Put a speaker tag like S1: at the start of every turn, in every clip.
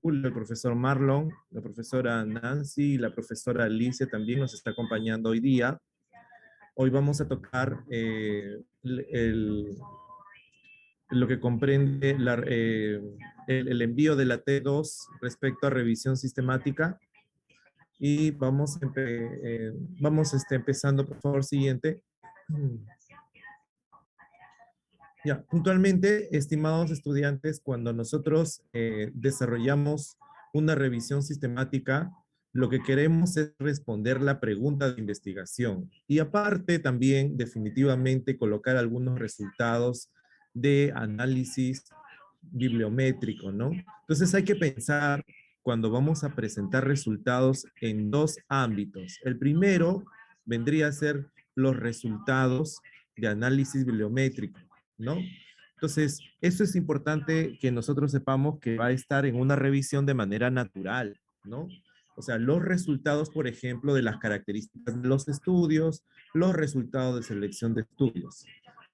S1: Julio, el profesor Marlon, la profesora Nancy y la profesora Alicia también nos está acompañando hoy día. Hoy vamos a tocar lo que comprende el envío de la T2 respecto a revisión sistemática. Y vamos empezando, por favor, siguiente. Ya, puntualmente, estimados estudiantes, cuando nosotros desarrollamos una revisión sistemática, lo que queremos es responder la pregunta de investigación y aparte también definitivamente colocar algunos resultados de análisis bibliométrico, ¿no? Entonces hay que pensar cuando vamos a presentar resultados en dos ámbitos. El primero vendría a ser los resultados de análisis bibliométrico, ¿no? Entonces, eso es importante que nosotros sepamos que va a estar en una revisión de manera natural, ¿no? O sea, los resultados, por ejemplo, de las características de los estudios, los resultados de selección de estudios.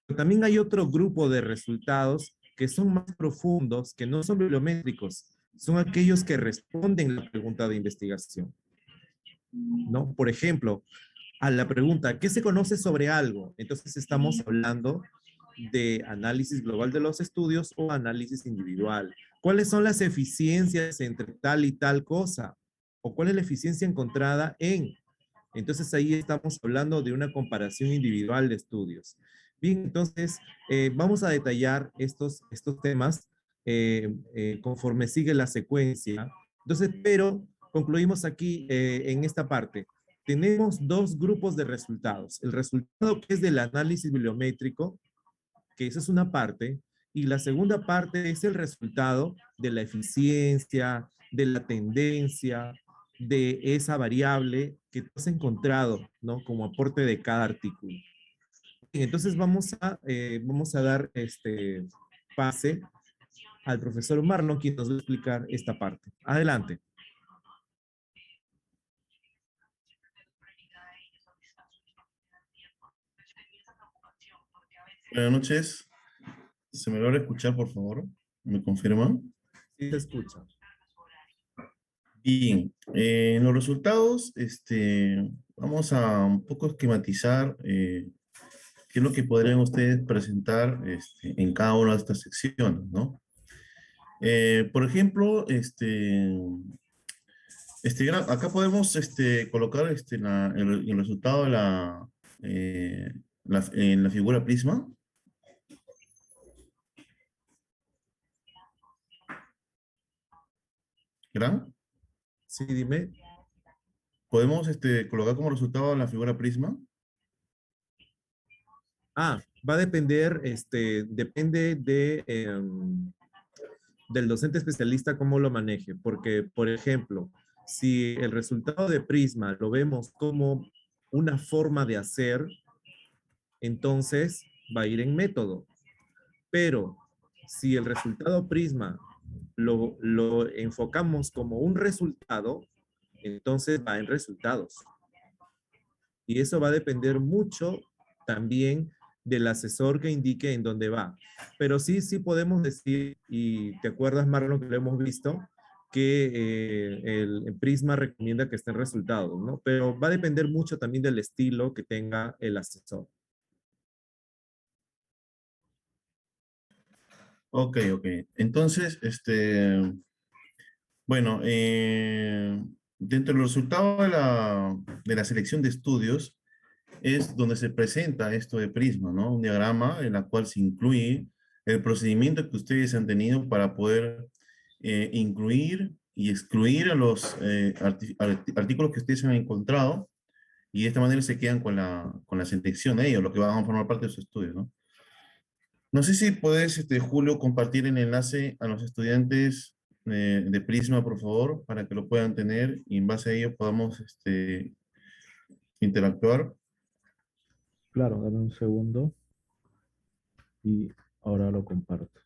S1: Pero también hay otro grupo de resultados que son más profundos, que no son bibliométricos, son aquellos que responden a la pregunta de investigación, ¿no? Por ejemplo, a la pregunta, ¿qué se conoce sobre algo? Entonces estamos hablando de análisis global de los estudios o análisis individual. ¿Cuáles son las eficiencias entre tal y tal cosa? ¿O cuál es la eficiencia encontrada en? Entonces ahí estamos hablando de una comparación individual de estudios. Bien, entonces vamos a detallar estos temas conforme sigue la secuencia. Entonces, pero concluimos aquí en esta parte. Tenemos dos grupos de resultados. El resultado que es del análisis bibliométrico, que esa es una parte, y la segunda parte es el resultado de la eficiencia, de la tendencia, de esa variable que tú has encontrado, ¿no? Como aporte de cada artículo. Entonces vamos a dar este pase al profesor Marlon, quien nos va a explicar esta parte. Adelante.
S2: Buenas noches. ¿Se me logra escuchar, por favor? ¿Me confirman?
S1: Sí, se escucha.
S2: Bien. En los resultados, vamos a un poco esquematizar qué es lo que podrían ustedes presentar en cada una de estas secciones, ¿no? Por ejemplo, acá podemos colocar el resultado de en la figura prisma. ¿Gran?
S1: Sí, dime.
S2: Podemos colocar como resultado la figura prisma.
S1: Va a depender, depende del docente especialista cómo lo maneje, porque, por ejemplo, si el resultado de Prisma lo vemos como una forma de hacer, entonces va a ir en método. Pero si el resultado Prisma lo enfocamos como un resultado, entonces va en resultados. Y eso va a depender mucho también del asesor que indique en dónde va. Pero sí podemos decir, y te acuerdas, Marlon, que lo hemos visto, que el Prisma recomienda que estén resultados, ¿no? Pero va a depender mucho también del estilo que tenga el asesor.
S2: Ok, ok. Entonces, bueno, dentro del resultado de la selección de estudios es donde se presenta esto de Prisma, ¿no? Un diagrama en la cual se incluye el procedimiento que ustedes han tenido para poder incluir y excluir a los artículos que ustedes han encontrado y de esta manera se quedan con con la selección de ellos, lo que van a formar parte de su estudio, ¿no? No sé si puedes, Julio, compartir el enlace a los estudiantes de Prisma, por favor, para que lo puedan tener y en base a ello podamos interactuar.
S3: Claro, dame un segundo y ahora lo comparto.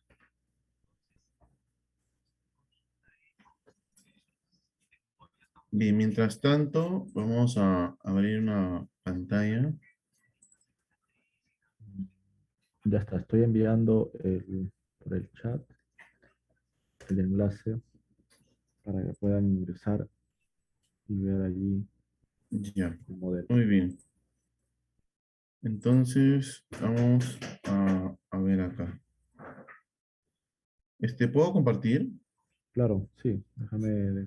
S2: Bien, mientras tanto, vamos a abrir una pantalla.
S3: Ya está, estoy enviando por el chat el enlace. para que puedan ingresar y ver allí
S2: Ya,
S3: el modelo.
S2: muy bien. Entonces, vamos a ver acá. ¿Puedo compartir?
S3: Claro, sí, déjame.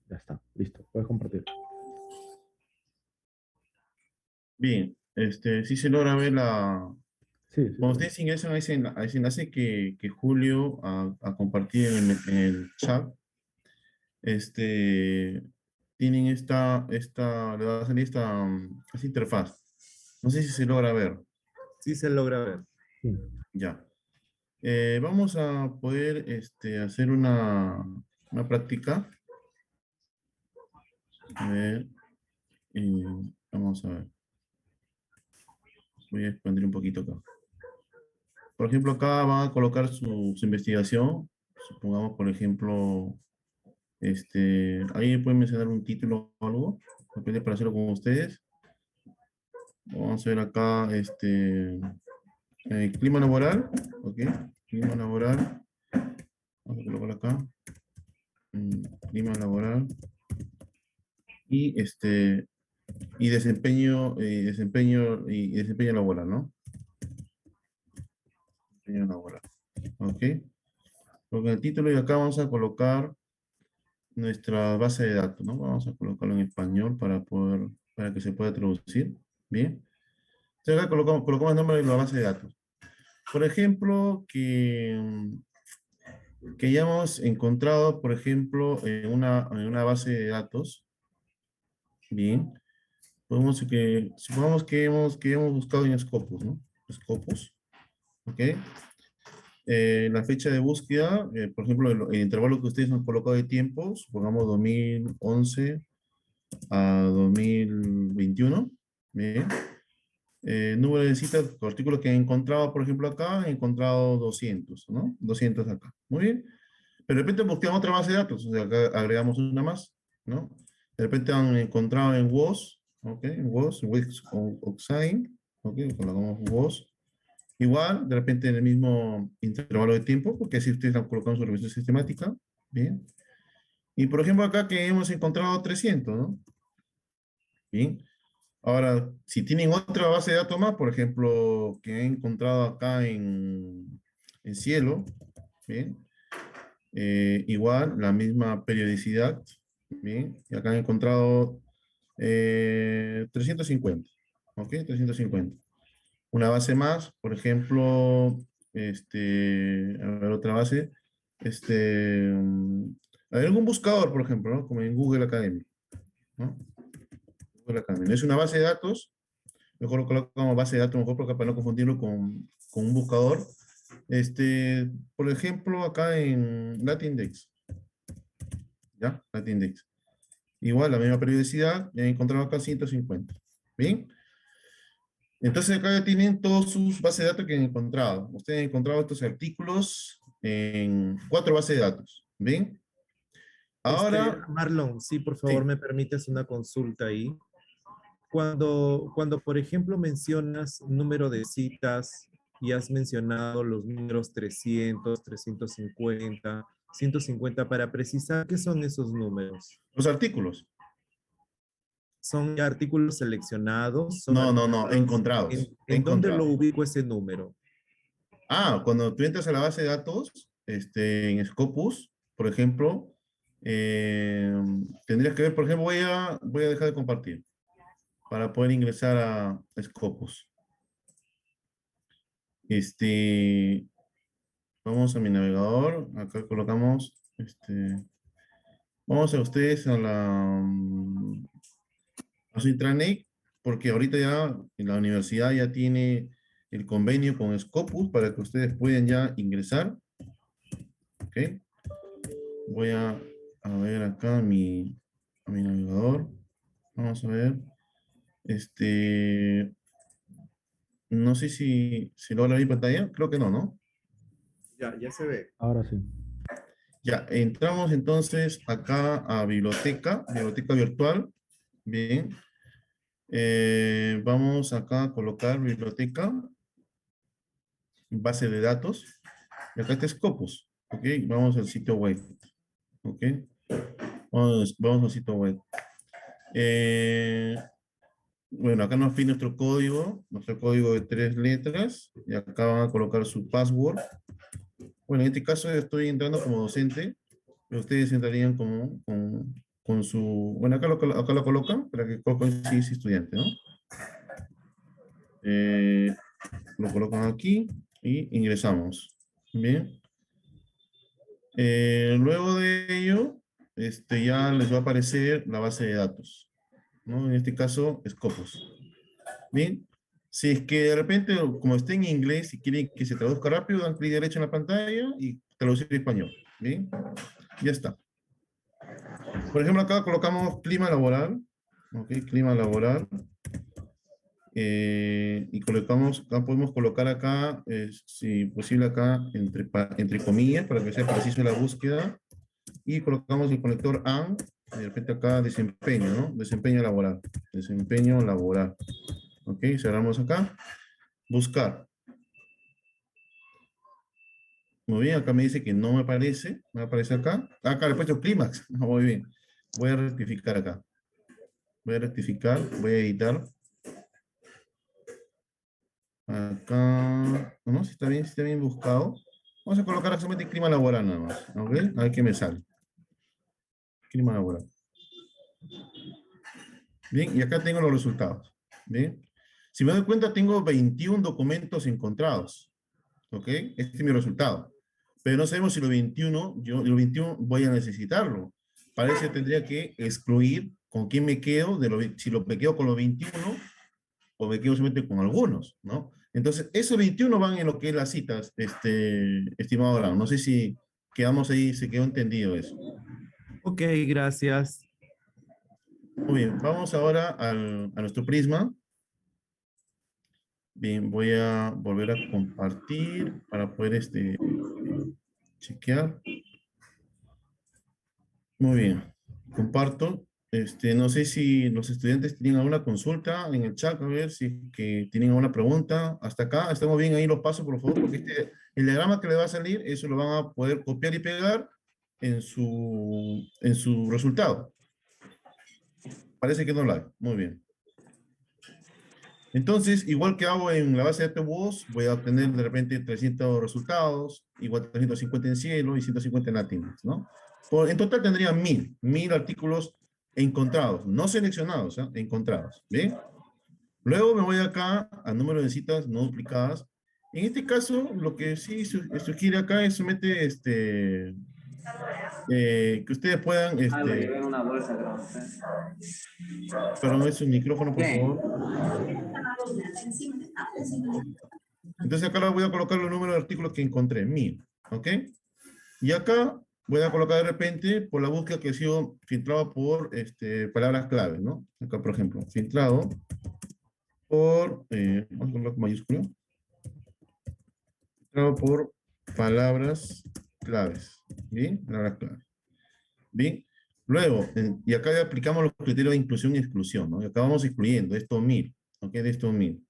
S3: Ya está, listo, puedes compartir.
S2: Bien, sí se logra ver
S3: Sí, sí,
S2: Cuando
S3: se ve.
S2: ustedes ingresan a ese enlace que Julio a compartir en el chat, este, tienen le va a salir esta interfaz. No sé si se logra ver.
S1: Sí se logra ver.
S3: Sí,
S2: Ya. Vamos a poder hacer una práctica. A ver, eh, vamos a ver. Voy a expandir un poquito acá. Por ejemplo, acá van a colocar su investigación. Supongamos, por ejemplo, ahí pueden mencionar un título o algo. Depende para hacerlo con ustedes. Vamos a ver acá, clima laboral. Ok, clima laboral. Vamos a colocar acá. Clima laboral. Y y desempeño laboral, ¿no? Desempeño laboral. Ok. Con el título y acá vamos a colocar nuestra base de datos, ¿no? Vamos a colocarlo en español para que se pueda traducir. Bien. Entonces acá colocamos el nombre de la base de datos. Por ejemplo, que hayamos encontrado, por ejemplo, en una base de datos. Bien. Supongamos que hemos buscado en Scopus, ¿no? Scopus. Ok. La fecha de búsqueda, por ejemplo, el intervalo que ustedes han colocado de tiempo, supongamos 2011 a 2021. Bien. Número de citas, artículos que he encontrado, por ejemplo, acá, he encontrado 200, ¿no? 200 acá. Muy bien. Pero de repente buscamos otra base de datos, o sea, acá agregamos una más, ¿no? De repente han encontrado en WOS, ¿ok? En WOS, Wix o Oxine, ¿ok? Colocamos WOS. Igual, de repente en el mismo intervalo de tiempo, porque así ustedes han colocado su revisión sistemática, ¿bien? Y por ejemplo acá que hemos encontrado 300, ¿no? Bien. Ahora, si tienen otra base de datos más, por ejemplo, que he encontrado acá en Cielo, ¿bien? Igual, la misma periodicidad, ¿bien? Y acá he encontrado 350, ¿ok? 350. Una base más, por ejemplo, a ver, otra base, a ver, algún buscador, por ejemplo, ¿no? Como en Google Academy, ¿no? Google Academy. No es una base de datos, mejor lo colocamos base de datos, mejor porque para no confundirlo con un buscador. Por ejemplo, acá en Latindex, ¿ya? Latindex. Igual, la misma periodicidad, he encontrado acá 150. ¿Bien? Entonces acá ya tienen todas sus bases de datos que han encontrado. Ustedes han encontrado estos artículos en 4 bases de datos. ¿Bien? Ahora,
S1: Marlon, sí, por favor,
S2: sí,
S1: me permites una consulta ahí. Cuando, por ejemplo, mencionas número de citas y has mencionado los números 300, 350, 150, para precisar qué son esos números.
S2: los artículos.
S1: ¿Son artículos seleccionados? ¿Son
S2: No, no, no,
S1: artículos?
S2: encontrados.
S1: En dónde lo
S2: Encontrados.
S1: ubico ese número?
S2: Cuando tú entras a la base de datos, en Scopus, por ejemplo, tendrías que ver, por ejemplo, voy a dejar de compartir para poder ingresar a Scopus. Este, Vamos a mi navegador, acá colocamos, vamos a ustedes a su intranet, porque ahorita ya en la universidad ya tiene el convenio con Scopus para que ustedes puedan ya ingresar, ¿ok? Voy a ver acá a mi navegador, vamos a ver, no sé si logra mi pantalla, creo que no, ¿no?
S1: Ya se ve.
S3: ahora sí.
S2: Ya, entramos entonces acá a biblioteca virtual. Bien. Vamos acá a colocar biblioteca, base de datos. Y acá está Scopus. Ok, vamos al sitio web. ¿Ok? Vamos a sitio web. Bueno, acá nos pide nuestro código de 3 letras, y acá van a colocar su password. Bueno, en este caso estoy entrando como docente, pero ustedes entrarían con su... Bueno, acá lo colocan para que coloquen si es estudiante, ¿no? Eh, lo colocan aquí y ingresamos. Bien. Luego de ello, ya les va a aparecer la base de datos, ¿no? En este caso, Scopus. Bien. Si es que de repente, como está en inglés y quieren que se traduzca rápido, dan clic derecho en la pantalla y traducir en español. Bien. Ya está. Por ejemplo, acá colocamos clima laboral. Ok, clima laboral. Y colocamos, acá podemos colocar acá, si posible acá, entre comillas, para que sea preciso la búsqueda. Y colocamos el conector AND, y de repente acá desempeño, ¿no? Desempeño laboral. Desempeño laboral. Ok, cerramos acá. Buscar. Muy bien, acá me dice que no me aparece. Me aparece acá. Acá le he puesto clímax. Muy bien. Voy a rectificar acá. Voy a rectificar. Voy a editar. Acá. No, si está bien buscado. Vamos a colocar solamente clima laboral nada más. Ok, a ver qué me sale. Clima laboral. Bien, y acá tengo los resultados. Bien. Si me doy cuenta, tengo 21 documentos encontrados. ¿Ok? Este es mi resultado. Pero no sabemos si los 21 voy a necesitarlo. Para eso tendría que excluir con quién me quedo, si me quedo con los 21 o me quedo solamente con algunos, ¿no? Entonces, esos 21 van en lo que es las citas, estimado Brown. No sé si quedamos ahí, se quedó entendido eso.
S1: Ok, gracias.
S2: Muy bien, vamos ahora a nuestro prisma. Bien, voy a volver a compartir para poder chequear. Muy bien, comparto. No sé si los estudiantes tienen alguna consulta en el chat, a ver si que tienen alguna pregunta. Hasta acá, estamos bien, ahí los paso, por favor, porque el diagrama que le va a salir, eso lo van a poder copiar y pegar en su resultado. Parece que no lo hay. Muy bien. Entonces, igual que hago en la base de datos WOS, voy a obtener de repente 300 resultados, igual 350 en Cielo y 150 en Latinx, ¿no? En total tendría 1000 artículos encontrados, no seleccionados, ¿eh? Encontrados, ¿bien? Luego me voy acá a número de citas no duplicadas. En este caso, lo que sí sugiere acá es somete que ustedes puedan,
S4: Algo llevé en una bolsa, creo.
S2: perdón, es un micrófono, por
S4: ¿Qué?
S2: favor. Entonces acá voy a colocar los números de artículos que encontré, 1000, ¿ok? Y acá voy a colocar de repente por la búsqueda que ha sido filtrado por palabras claves, ¿no? Acá, por ejemplo, filtrado por, vamos a colocar con mayúscula, filtrado por palabras claves, ¿bien? Palabras claves. Bien. Luego, y acá ya aplicamos los criterios de inclusión y exclusión, ¿no? Y acá vamos excluyendo estos 1000, ¿ok? De estos 1000.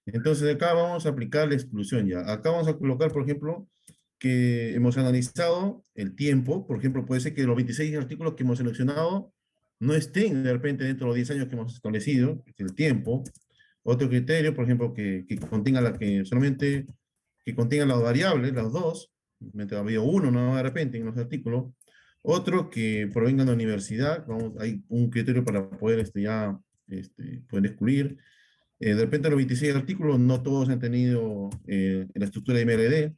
S2: Entonces acá vamos a aplicar la exclusión ya. Acá vamos a colocar, por ejemplo, que hemos analizado el tiempo. Por ejemplo, puede ser que los 26 artículos que hemos seleccionado no estén de repente dentro de los 10 años que hemos establecido, que es el tiempo. Otro criterio, por ejemplo, que contenga solamente que contenga las variables, las dos, mientras había uno, no de repente en los artículos. Otro que provenga de la universidad, hay un criterio para poder poder excluir. De repente los 26 artículos no todos han tenido la estructura de MLD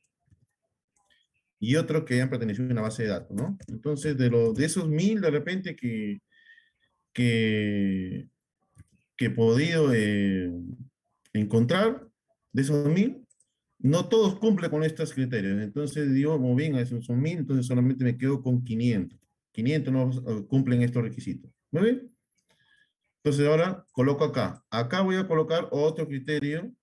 S2: y otros que hayan pertenecido a una base de datos, ¿no? Entonces, de esos 1000 de repente que, que he podido encontrar, de esos 1000, no todos cumplen con estos criterios. Entonces digo, como bien, esos son 1000, entonces solamente me quedo con 500. 500 no cumplen estos requisitos. ¿Muy bien? Entonces ahora coloco acá. Acá voy a colocar otro criterio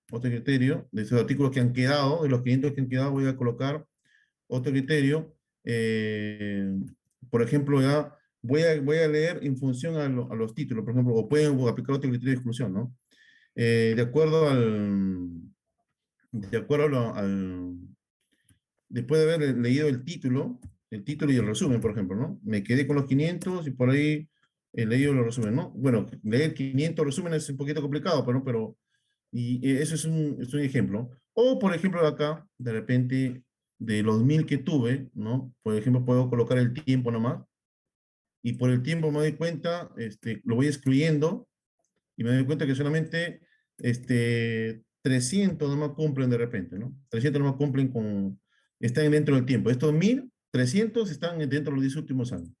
S2: de esos artículos que han quedado, de los 500 que han quedado, voy a colocar otro criterio. eh, por ejemplo, ya voy a leer en función a los títulos, por ejemplo, o pueden aplicar otro criterio de exclusión, ¿no? De acuerdo de acuerdo después de haber leído el título, el título y el resumen, por ejemplo, ¿no? Me quedé con los 500 y por ahí he leído los resúmenes, ¿no? Bueno, leer 500 resúmenes es un poquito complicado, pero y eso es un ejemplo. O, por ejemplo, acá, de repente, de los 1000 que tuve, ¿no? Por ejemplo, puedo colocar el tiempo nomás, y por el tiempo me doy cuenta, lo voy excluyendo, y me doy cuenta que solamente 300 nomás cumplen de repente, ¿no? 300 nomás cumplen están dentro del tiempo. Estos 1300 están dentro de los 10 últimos años.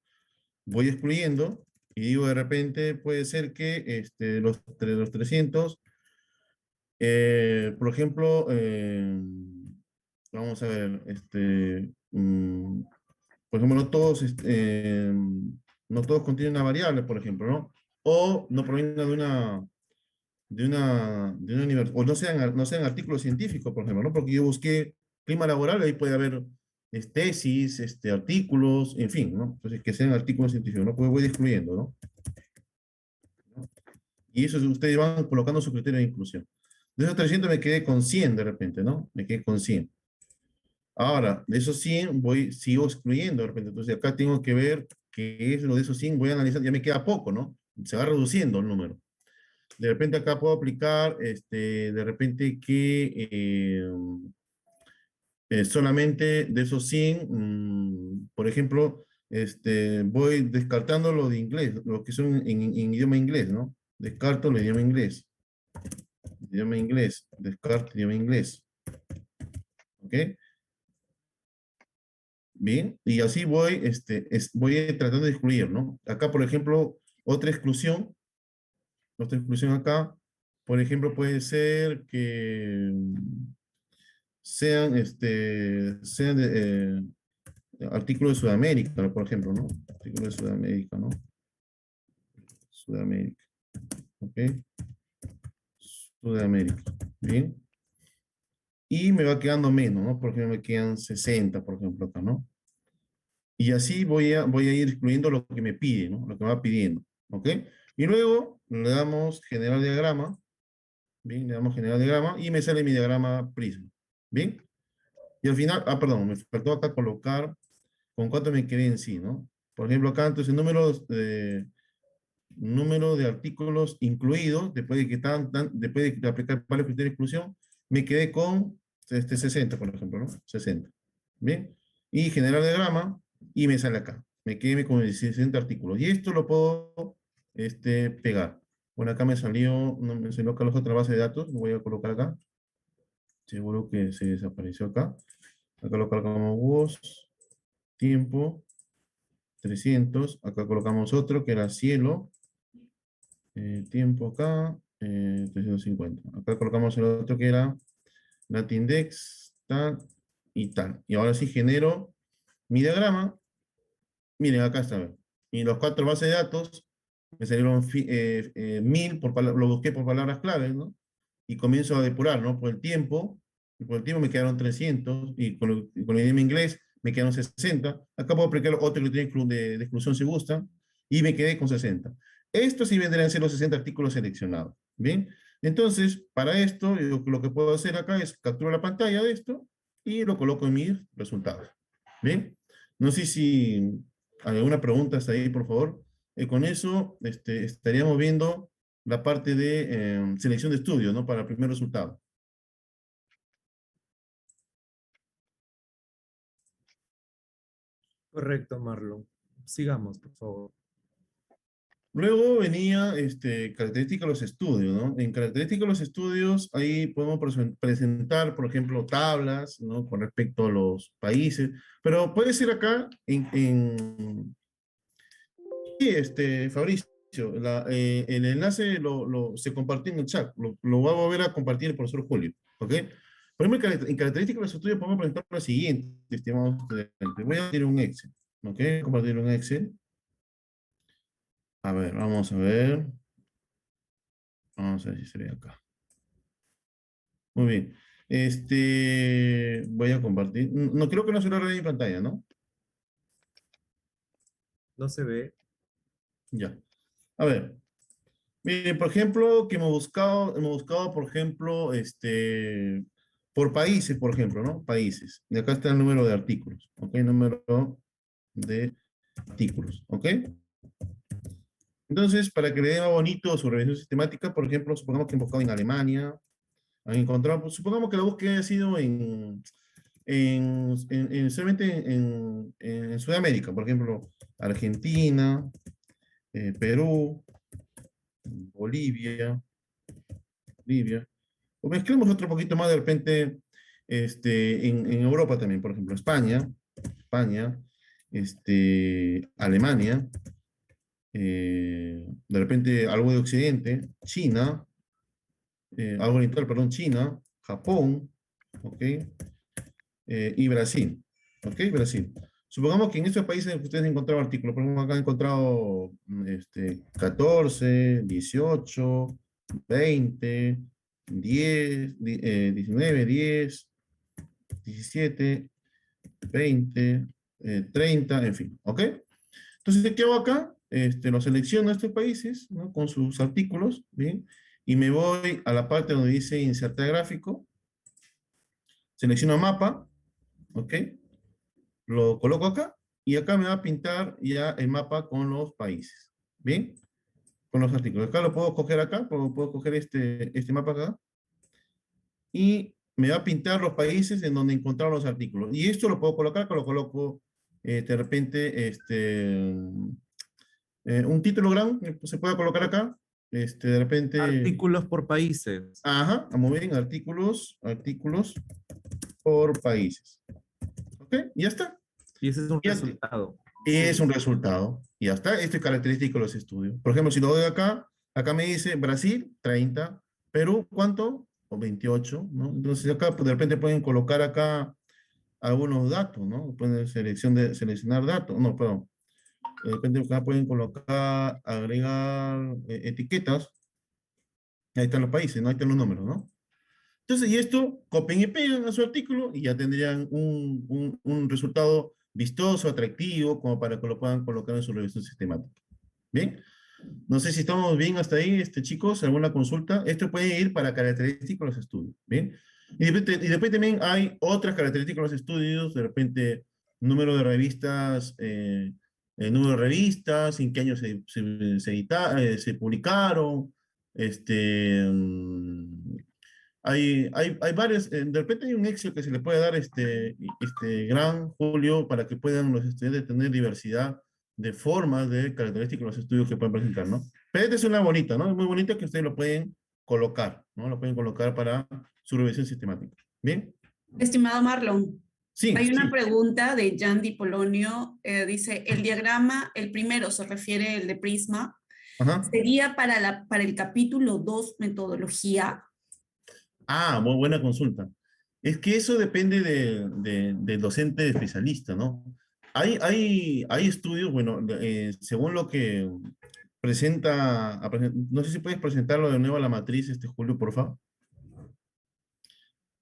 S2: Voy excluyendo y digo de repente puede ser que los 300, por ejemplo, vamos a ver, por ejemplo, no todos contienen una variable, por ejemplo, ¿no? O no provienen de una universidad, o no sean artículos científicos, por ejemplo, ¿no? Porque yo busqué clima laboral, ahí puede haber tesis, artículos, en fin, ¿no? Entonces, que sean artículos científicos, ¿no? Pues voy excluyendo, ¿no? Y eso ustedes van colocando su criterio de inclusión. De esos 300 me quedé con 100 de repente, ¿no? Me quedé con 100. Ahora, de esos 100 sigo excluyendo de repente. Entonces, acá tengo que ver qué es lo de esos 100, voy a analizar, ya me queda poco, ¿no? Se va reduciendo el número. De repente acá puedo aplicar, de repente que solamente de esos 100, por ejemplo, voy descartando lo de inglés, lo que son en idioma inglés, ¿no? Descarto el idioma inglés. Idioma inglés, descarto idioma inglés. ¿Ok? Bien, y así voy tratando de excluir, ¿no? Acá, por ejemplo, otra exclusión acá, por ejemplo, puede ser que sean artículos de Sudamérica, ¿no? Por ejemplo, ¿no? Artículos de Sudamérica, ¿no? Sudamérica, ¿ok? Sudamérica, bien. Y me va quedando menos, ¿no? Por ejemplo, me quedan 60, por ejemplo, acá, ¿no? Y así voy a ir excluyendo lo que me pide, ¿no? Lo que me va pidiendo, ¿ok? Y luego le damos generar diagrama, ¿bien? Le damos generar diagrama y me sale mi diagrama prisma, ¿bien? Y al final, perdón, me faltó acá colocar con cuánto me quedé en sí, ¿no? Por ejemplo, acá entonces número de artículos incluidos, después de aplicar varios criterios de exclusión, me quedé con 60, por ejemplo, ¿no? 60. ¿Bien? Y generar diagrama, y me sale acá. Me quedé con 60 artículos. Y esto lo puedo pegar. Bueno, acá no me salió acá la otra base de datos, lo voy a colocar acá. Seguro que se desapareció acá. Acá lo colocamos WOS, tiempo, 300. Acá colocamos otro que era cielo. Tiempo acá, 350. Acá colocamos el otro que era Latindex, tal y tal. Y ahora sí genero mi diagrama. Miren, acá está. ¿Ve? Y los 4 bases de datos me salieron 1000, lo busqué por palabras claves, ¿no? Y comienzo a depurar, ¿no? Por el tiempo. Y por el tiempo me quedaron 300. Y con el idioma inglés me quedaron 60. Acá puedo aplicar otro criterio de exclusión si gusta. Y me quedé con 60. Estos sí vendrían a ser los 60 artículos seleccionados. ¿Bien? Entonces, para esto, lo que puedo hacer acá es capturar la pantalla de esto y lo coloco en mis resultados. ¿Bien? No sé si hay alguna pregunta hasta ahí, por favor. Con eso estaríamos viendo la parte de selección de estudios, ¿no? Para el primer resultado.
S1: Correcto, Marlon. Sigamos, por favor.
S2: Luego venía característica de los estudios, ¿no? En característica de los estudios, ahí podemos presentar, por ejemplo, tablas, ¿no? Con respecto a los países, pero puede ser acá sí, Fabricio, el enlace se compartió en el chat, lo va a volver a compartir el profesor Julio, ¿ok? Por ejemplo, en características de los estudios podemos presentar lo siguiente, estimados estudiantes. Voy a compartir un Excel, ¿ok? Compartir un Excel. A ver, vamos a ver. Vamos a ver si se ve acá. Muy bien. Voy a compartir. No, creo que no se lo haré en pantalla, ¿no?
S1: No se ve.
S2: Ya. A ver. Miren, por ejemplo, que hemos buscado, por ejemplo, por países, por ejemplo, ¿no? Países. Y acá está el número de artículos, ¿ok? Número de artículos, ¿ok? Entonces, para que le dé más bonito su revisión sistemática, por ejemplo, supongamos que han buscado en Alemania, han encontrado, pues, supongamos que la búsqueda haya sido solamente en Sudamérica, por ejemplo, Argentina, Perú, Bolivia, o mezclemos otro poquito más de repente en Europa también, por ejemplo, España, Alemania, de repente algo de Occidente, China, algo oriental, perdón, China, Japón, ¿ok? Y Brasil, ¿ok? Brasil. Supongamos que en estos países ustedes han encontrado artículos, por ejemplo, acá han encontrado 14, 18, 20, 10, 19, 10, 17, 20, 30, en fin, ¿ok? Entonces, ¿qué hago acá? Lo selecciono a estos países, ¿no? Con sus artículos, ¿bien? Y me voy a la parte donde dice insertar gráfico, selecciono mapa, ¿ok? Lo coloco acá, y acá me va a pintar ya el mapa con los países, ¿bien? Con los artículos. Acá lo puedo coger acá, puedo coger este mapa acá, y me va a pintar los países en donde encontrar los artículos. Y esto lo puedo colocar, que lo coloco de repente, un título grande, se puede colocar acá, de repente,
S1: Artículos por países.
S2: ajá, muy bien, artículos por países. ¿Ok? Y ya está.
S1: Y ese es un
S2: Ya
S1: resultado.
S2: es
S1: Sí.
S2: un resultado. Y ya está. Esto es característico de los estudios. Por ejemplo, si lo doy acá, acá me dice Brasil, 30. Perú, ¿cuánto? O 28, ¿no? Entonces acá, pues, de repente pueden colocar acá algunos datos, ¿no? Pueden seleccionar datos. No, perdón. De repente acá pueden colocar, agregar etiquetas. Ahí están los países, ¿no? Ahí están los números, ¿no? Entonces, y esto, copian y pegan a su artículo y ya tendrían un resultado vistoso, atractivo, como para que lo puedan colocar en su revisión sistemática. Bien, no sé si estamos bien hasta ahí, chicos, alguna consulta. Esto puede ir para características de los estudios, ¿bien? Y después también hay otras características de los estudios, de repente, número de revistas, en qué año se publicaron, hay varios, de repente hay un Excel que se le puede dar gran Julio para que puedan los estudiantes tener diversidad de formas, de características de los estudios que pueden presentar, ¿no? Pero esta es una bonita, ¿no? Es muy bonita que ustedes lo pueden colocar, ¿no? Lo pueden colocar para su revisión sistemática. ¿Bien?
S4: Estimado Marlon,
S2: Sí,
S4: hay una
S2: sí.
S4: pregunta de Jan Di Polonio. Dice, el diagrama, el primero se refiere, el de Prisma,
S2: Ajá.
S4: ¿sería para el capítulo 2 metodología?
S2: Ah, muy buena consulta. Es que eso depende del docente especialista, ¿no? Hay estudios, bueno, según lo que presenta, no sé si puedes presentarlo de nuevo a la matriz, Julio, por favor.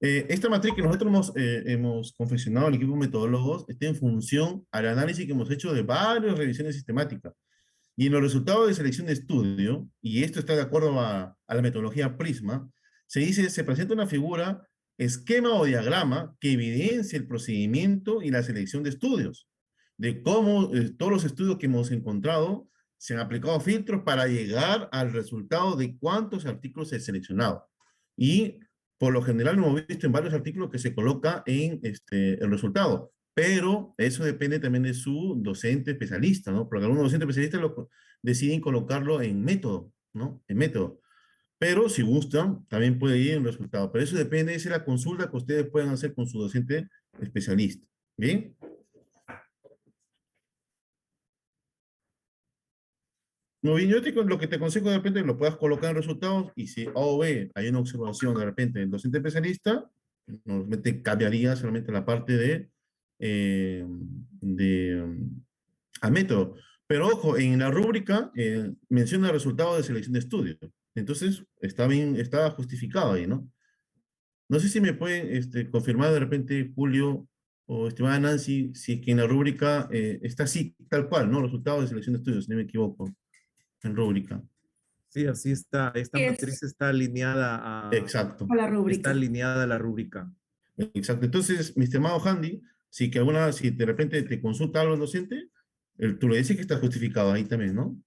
S2: Esta matriz que nosotros hemos confeccionado al equipo de metodólogos está en función al análisis que hemos hecho de varias revisiones sistemáticas. Y en los resultados de selección de estudio, y esto está de acuerdo a la metodología Prisma, se presenta una figura, esquema o diagrama que evidencia el procedimiento y la selección de estudios, de cómo todos los estudios que hemos encontrado se han aplicado filtros para llegar al resultado de cuántos artículos se han seleccionado. Y por lo general hemos visto en varios artículos que se coloca en el resultado, pero eso depende también de su docente especialista, ¿no? Porque algunos docentes especialistas deciden colocarlo en método, ¿no? En método. Pero si gustan, también puede ir en resultado. Pero eso depende, esa es la consulta que ustedes pueden hacer con su docente especialista. ¿Bien? Muy bien, lo que te aconsejo de repente lo puedas colocar en resultados y si A o B hay una observación de repente del docente especialista, normalmente cambiaría solamente la parte eh, de a método. Pero ojo, en la rúbrica menciona el resultado de selección de estudio. Entonces, está bien, está justificado ahí, ¿no? No sé si me pueden confirmar de repente, Julio o estimada Nancy, si es que en la rúbrica está así, tal cual, ¿no? Resultado de selección de estudios, si no me equivoco, en rúbrica.
S1: Sí, así está. Esta matriz
S4: Es
S1: está alineada
S2: Exacto.
S4: a la
S1: está
S4: rúbrica.
S1: alineada a la rúbrica.
S2: Exacto. Entonces, mi estimado Handy, Si de repente te consulta algo el docente, tú le dices que está justificado ahí también, ¿no?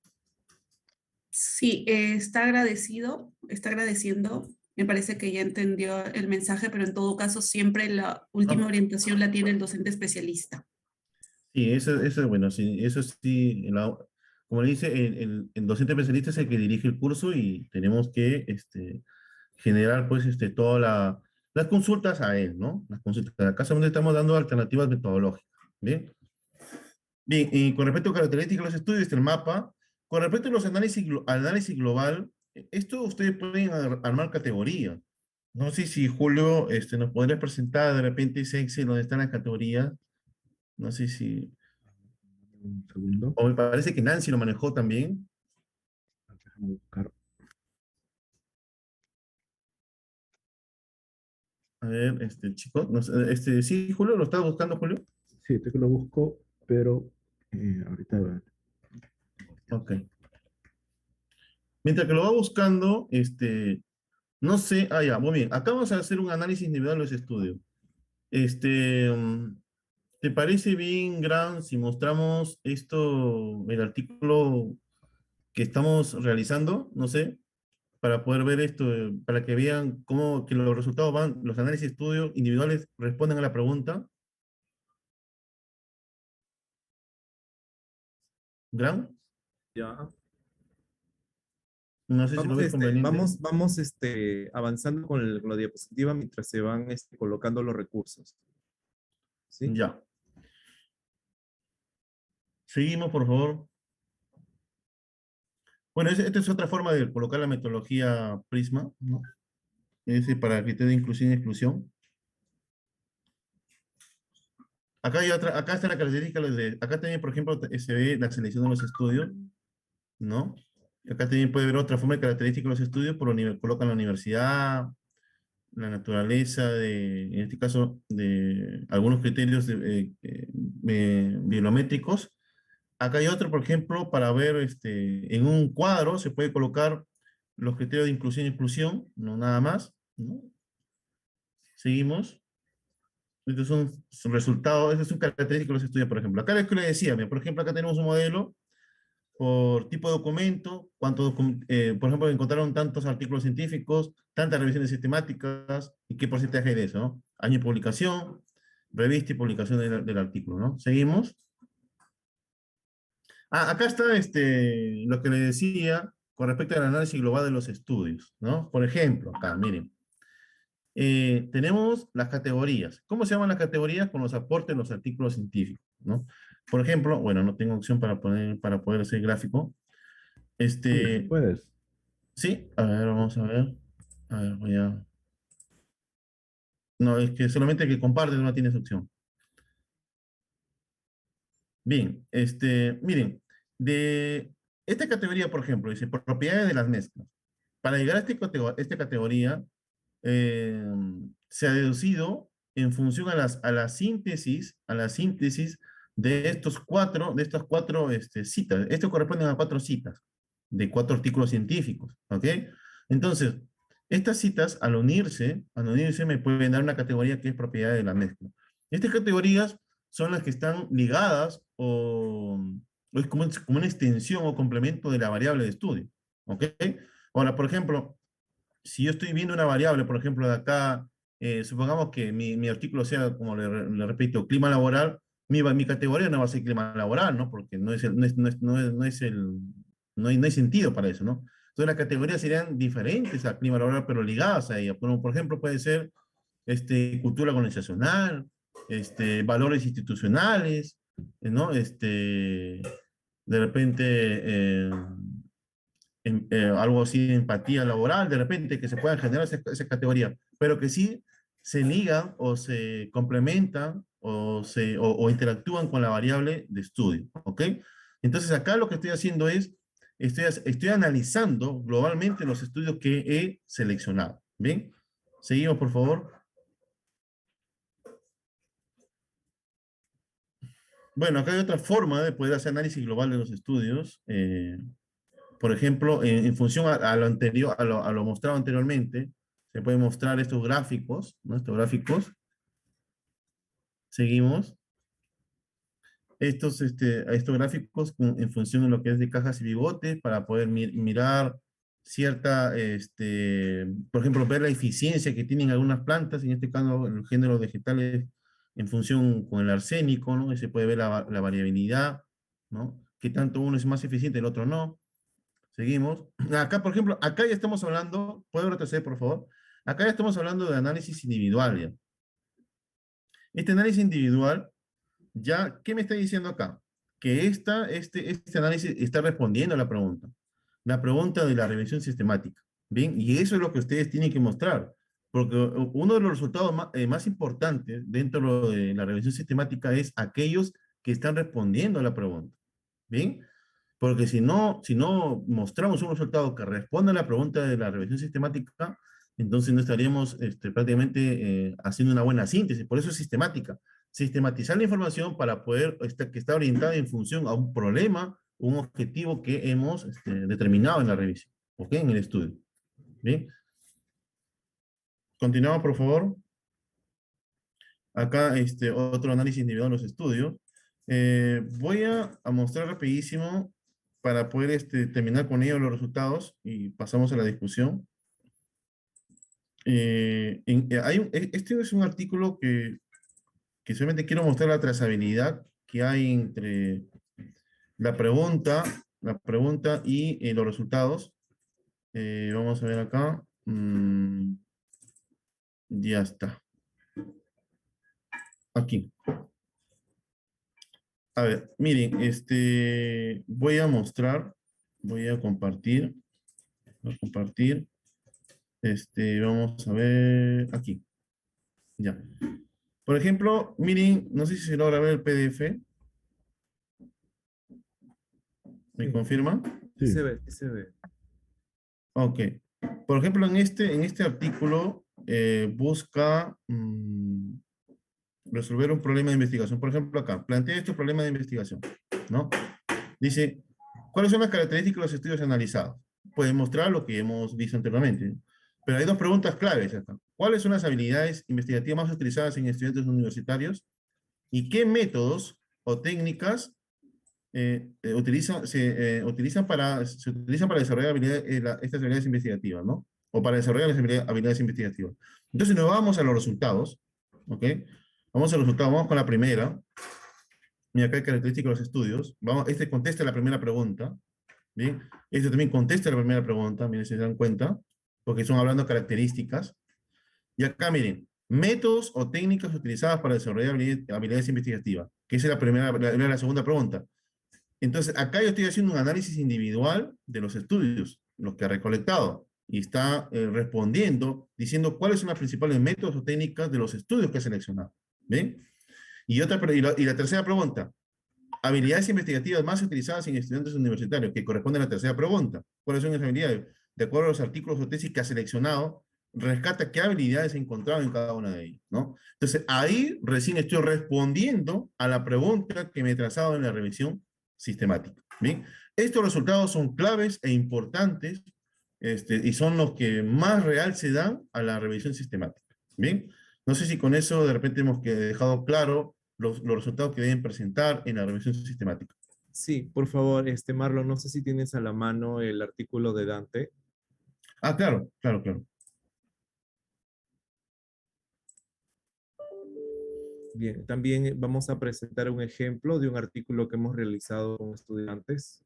S4: Sí, está agradecido, está agradeciendo. Me parece que ya entendió el mensaje, pero en todo caso siempre la última
S2: Ah,
S4: orientación la tiene el docente especialista.
S2: sí, eso es bueno, sí, eso sí, como le dice, el docente especialista es el que dirige el curso y tenemos que generar, pues, todas las consultas a él, ¿no? Las consultas. Acá solamente estamos dando alternativas metodológicas, ¿bien? Bien, y con respecto a características de los estudios, el mapa, con respecto a los análisis global, esto ustedes pueden armar categorías. No sé si Julio nos podría presentar de repente ese Excel donde están las categorías. No sé si,
S3: Un segundo.
S2: o me parece que Nancy lo manejó también.
S3: Déjame buscar.
S2: A ver, chico, no sé, sí, Julio, ¿lo estás buscando, Julio?
S3: Sí, estoy que lo busco, pero ahorita.
S2: Ok. Mientras que lo va buscando, no sé, ya, muy bien. Acá vamos a hacer un análisis individual de los estudios. ¿Te parece bien, Gran, si mostramos el artículo que estamos realizando? No sé, para poder ver esto, para que vean cómo que los resultados van, los análisis de estudios individuales responden a la pregunta. Gran,
S1: Ya.
S2: no sé si lo ves conveniente.
S1: Avanzando con la diapositiva mientras se van colocando los recursos. ¿Sí?
S2: Ya. Seguimos, por favor. Bueno, esta es otra forma de colocar la metodología Prisma, ¿no? Para criterio de inclusión y exclusión. Acá hay otra, acá está la característica, acá también, por ejemplo, se ve la selección de los estudios, ¿no? Acá también puede ver otra forma de característica de los estudios, colocan la universidad, la naturaleza, en este caso, de algunos criterios bibliométricos. Acá hay otro, por ejemplo, para ver, en un cuadro se puede colocar los criterios de inclusión y exclusión, no nada más, ¿no? Seguimos. Estos son resultados, estos son características de los estudios, por ejemplo. Acá es que le decía, por ejemplo, acá tenemos un modelo por tipo de documento, por ejemplo, encontraron tantos artículos científicos, tantas revisiones sistemáticas, y qué porcentaje hay de eso, ¿no? Año de publicación, revista y publicación del artículo, ¿no? Seguimos. Acá está lo que le decía con respecto al análisis global de los estudios, ¿no? Por ejemplo, acá, miren. Tenemos las categorías. ¿Cómo se llaman las categorías? Con los aportes de los artículos científicos, ¿no? Por ejemplo, bueno, no tengo opción para poder hacer gráfico.
S3: Oye, si puedes.
S2: Sí, a ver, vamos a ver. A ver, voy a... No, es que solamente el que comparte no tienes opción. Bien, miren, de esta categoría, por ejemplo, dice propiedades de las mezclas. Para llegar a esta categoría, eh, se ha deducido en función a la síntesis de estas cuatro citas. Esto corresponde a cuatro citas de cuatro artículos científicos, ¿ok? Entonces, estas citas, al unirse me pueden dar una categoría que es propiedad de la mezcla. Estas categorías son las que están ligadas o es como una extensión o complemento de la variable de estudio, ¿ok? Ahora, por ejemplo, si yo estoy viendo una variable, por ejemplo, de acá, supongamos que mi artículo sea, como le repito, clima laboral, mi categoría no va a ser clima laboral, ¿no? Porque no hay sentido para eso, ¿no? Entonces las categorías serían diferentes al clima laboral, pero ligadas a ella. Por ejemplo, puede ser cultura organizacional, valores institucionales, ¿no? De repente, algo así de empatía laboral, de repente, que se puedan generar esa categoría, pero que sí se ligan o se complementan o interactúan con la variable de estudio, ¿ok? Entonces acá lo que estoy haciendo es, estoy analizando globalmente los estudios que he seleccionado, ¿bien? Seguimos, por favor. Bueno, acá hay otra forma de poder hacer análisis global de los estudios. Por ejemplo, en función a lo anterior, a lo mostrado anteriormente, se pueden mostrar estos gráficos, ¿no? Estos gráficos. Seguimos. Estos gráficos en función de lo que es de cajas y bigotes para poder mirar cierta, por ejemplo, ver la eficiencia que tienen algunas plantas, en este caso el género vegetales en función con el arsénico, ¿no? Y se puede ver la variabilidad, ¿no? Que tanto uno es más eficiente, el otro no. Seguimos. Acá, por ejemplo, acá ya estamos hablando, ¿puedo retroceder, por favor? Acá ya estamos hablando de análisis individual, ¿ya? Este análisis individual, ya, ¿qué me está diciendo acá? Que este análisis está respondiendo a la pregunta de la revisión sistemática, ¿bien? Y eso es lo que ustedes tienen que mostrar, porque uno de los resultados más importantes dentro de la revisión sistemática es aquellos que están respondiendo a la pregunta, ¿bien? Porque si no mostramos un resultado que responda a la pregunta de la revisión sistemática, entonces no estaríamos prácticamente haciendo una buena síntesis. Por eso es sistemática. Sistematizar la información para poder, que está orientada en función a un problema, un objetivo que hemos determinado en la revisión, ¿ok? En el estudio. Bien. Continuamos, por favor. Acá, otro análisis individual de los estudios. Voy a mostrar rapidísimo para poder terminar con ellos los resultados y pasamos a la discusión. Este es un artículo que solamente quiero mostrar la trazabilidad que hay entre la pregunta y los resultados. Vamos a ver acá. Ya está. Aquí. A ver, miren, voy a mostrar, voy a compartir, vamos a ver aquí. Ya. Por ejemplo, miren, no sé si se logra ver el PDF. ¿Me
S1: Sí.
S2: confirman?
S1: Sí
S3: Sí.
S1: se ve, sí se ve.
S2: Ok. Por ejemplo, en este artículo busca resolver un problema de investigación. Por ejemplo, acá, plantea este problema de investigación, ¿no? Dice, ¿cuáles son las características de los estudios analizados? Puede mostrar lo que hemos visto anteriormente, ¿no? Pero hay dos preguntas claves acá. ¿Cuáles son las habilidades investigativas más utilizadas en estudiantes universitarios? ¿Y qué métodos o técnicas se utilizan para desarrollar estas habilidades investigativas, ¿no? O para desarrollar las habilidades investigativas. Entonces nos vamos a los resultados, ¿ok? Vamos a los resultados, vamos con la primera. Mira, acá hay características de los estudios. Contesta la primera pregunta, ¿bien? Este también contesta la primera pregunta, miren si se dan cuenta, porque son hablando de características. Y acá, miren, métodos o técnicas utilizadas para desarrollar habilidades investigativas, que esa es la segunda pregunta. Entonces, acá yo estoy haciendo un análisis individual de los estudios, los que ha recolectado, y está respondiendo, diciendo cuáles son los principales métodos o técnicas de los estudios que ha seleccionado. ¿Ven? Y la tercera pregunta, habilidades investigativas más utilizadas en estudiantes universitarios, que corresponde a la tercera pregunta. ¿Cuáles son esas habilidades? De acuerdo a los artículos o tesis que ha seleccionado, rescata qué habilidades ha encontrado en cada una de ellas, ¿no? Entonces, ahí recién estoy respondiendo a la pregunta que me he trazado en la revisión sistemática. ¿Bien? Estos resultados son claves e importantes y son los que más real se dan a la revisión sistemática. ¿Bien? No sé si con eso de repente hemos dejado claro los resultados que deben presentar en la revisión sistemática.
S1: Sí, por favor, Marlon, no sé si tienes a la mano el artículo de Dante.
S2: Ah, claro, claro, claro.
S1: Bien, también vamos a presentar un ejemplo de un artículo que hemos realizado con estudiantes.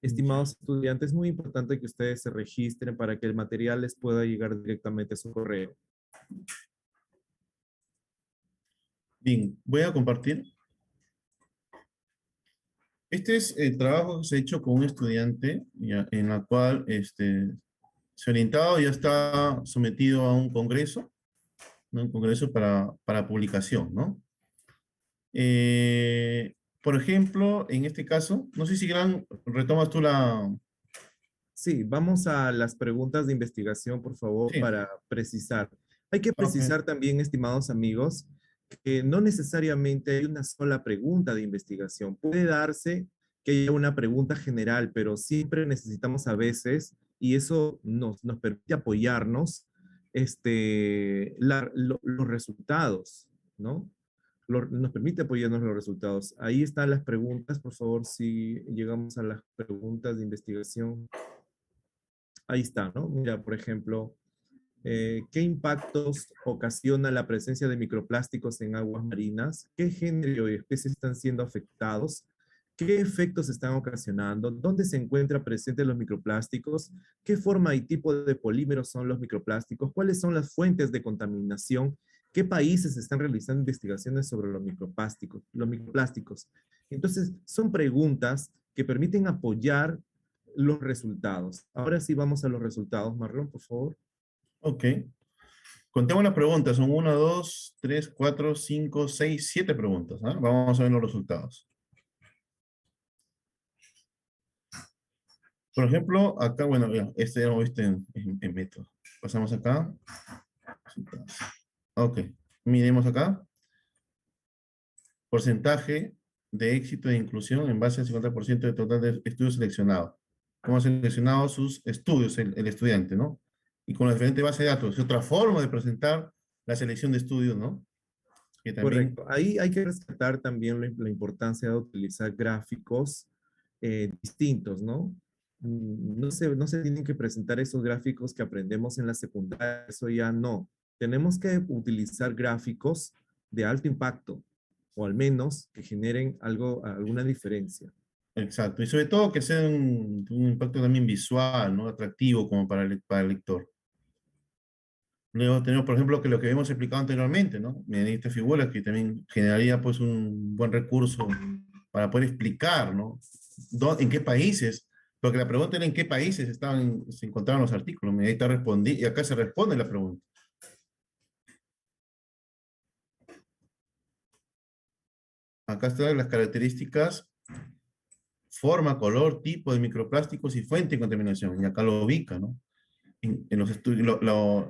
S1: Estimados estudiantes, es muy importante que ustedes se registren para que el material les pueda llegar directamente a su correo.
S2: Bien, voy a compartir. Este es el trabajo que se ha hecho con un estudiante, ya, en la cual se ha orientado y ya está sometido a un congreso, ¿no? Un congreso para publicación, ¿no? Por ejemplo, en este caso, no sé si Gran, retomas tú la...
S1: Sí, vamos a las preguntas de investigación, por favor,
S2: Sí,
S1: para precisar. Hay que
S2: ok,
S1: precisar también, estimados amigos, que no necesariamente hay una sola pregunta de investigación. Puede darse que haya una pregunta general, pero siempre necesitamos a veces, y eso nos permite apoyarnos, los resultados, ¿no? Nos permite apoyarnos los resultados. Ahí están las preguntas, por favor, si llegamos a las preguntas de investigación. Ahí está, ¿no? Mira, por ejemplo, ¿qué impactos ocasiona la presencia de microplásticos en aguas marinas? ¿Qué género y especies están siendo afectados? ¿Qué efectos están ocasionando? ¿Dónde se encuentran presentes los microplásticos? ¿Qué forma y tipo de polímeros son los microplásticos? ¿Cuáles son las fuentes de contaminación? ¿Qué países están realizando investigaciones sobre los microplásticos? Entonces, son preguntas que permiten apoyar los resultados. Ahora sí vamos a los resultados. Marlon, por favor.
S2: Ok. Contemos las preguntas. Son 1, 2, 3, 4, 5, 6, 7 preguntas. ¿Ah? Vamos a ver los resultados. Por ejemplo, acá, bueno, ya, este ya lo viste en método. Pasamos acá. Ok. Miremos acá. Porcentaje de éxito de inclusión en base al 50% del total de estudios seleccionados. ¿Cómo ha seleccionado sus estudios el estudiante, no? Y con la diferente base de datos. Es otra forma de presentar la selección de estudios, ¿no? Que también,
S1: Correcto. Ahí hay que rescatar también la importancia de utilizar gráficos distintos, ¿no? No se tienen que presentar esos gráficos que aprendemos en la secundaria, eso ya no. Tenemos que utilizar gráficos de alto impacto, o al menos que generen alguna diferencia.
S2: exacto. Y sobre todo que sea un impacto también visual, ¿no? Atractivo como para el lector. Luego tenemos, por ejemplo, que lo que hemos explicado anteriormente, ¿no? Mediante figuras que también generaría pues un buen recurso para poder explicar, ¿no? ¿En qué países? Porque la pregunta era en qué países se encontraban los artículos. Ahí está y acá se responde la pregunta. Acá están las características, forma, color, tipo de microplásticos y fuente de contaminación. Y acá lo ubica, ¿no? En los estudios,